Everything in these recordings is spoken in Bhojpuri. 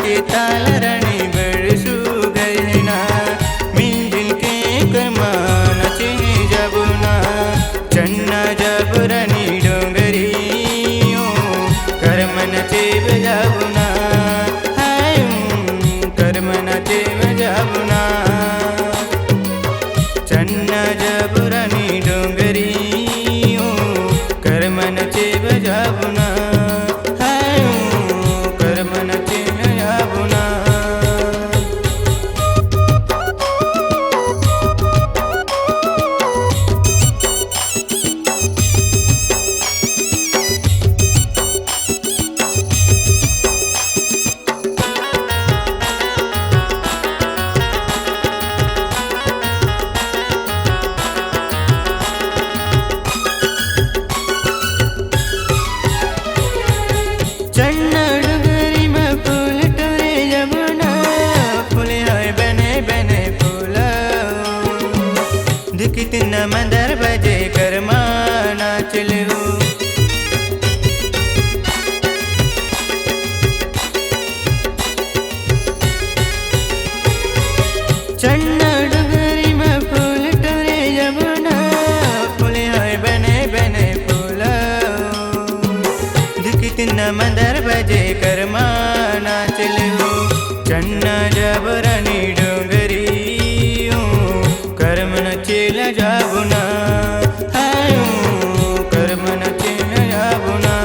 के तालरणी बरसू गए ना मिलजुल के करमाना चे जबुना चन्ना जबरनी डोंगरी करमन चे बजाबुना हाय करमन चे बजाबुना चन्ना जबरनी डोंगरी करमन चे बजाबुना हाय करमन चे बजाबुना। चन्ना डोंगरी में फूल टोरे जमुना फूल होय बने बने फूल दिखित न मंदर बजे करमाना चलू चन्ना डोंगरी में फूल टोरे जमुना फूल होय बने बने फूल दिखित न मंदर बजे करमाना चलू चन्ना जबरनी डोंगरी करमन चेल जाबुना हाय करमन चेल जाबुना।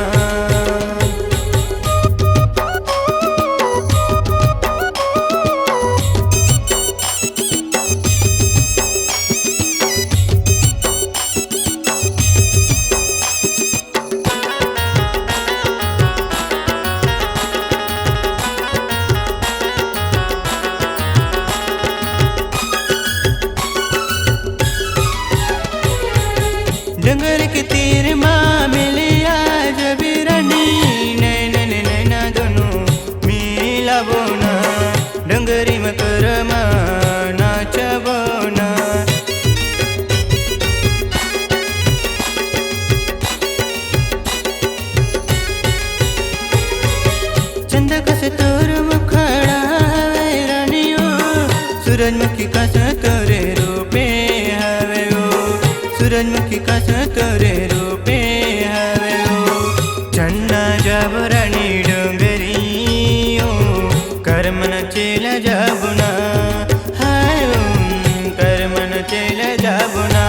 डंगर के तीर माँ मिले आज बिरनी नैन नैना दोनों मिला बोना डंगरी में करमा नाच बोना चंदा कस तोर मुखड़ा हवे रानियो सूरजमुखी कस तोरे रूपे हवे सूरजमुखी कस तोरे रूपे हवे चन्ना जबरनी डोंगरी करमन चेल जाबुना हाय करमन चेल जाबुना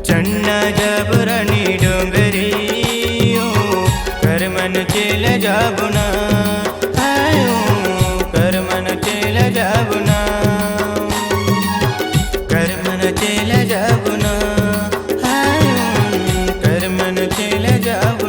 चन्ना जबरनी डोंगरी करमन चेल जाबुना हाय करमन चेल जाबुना करमन चेल जाबुना हाय करमन चेल जाबुना।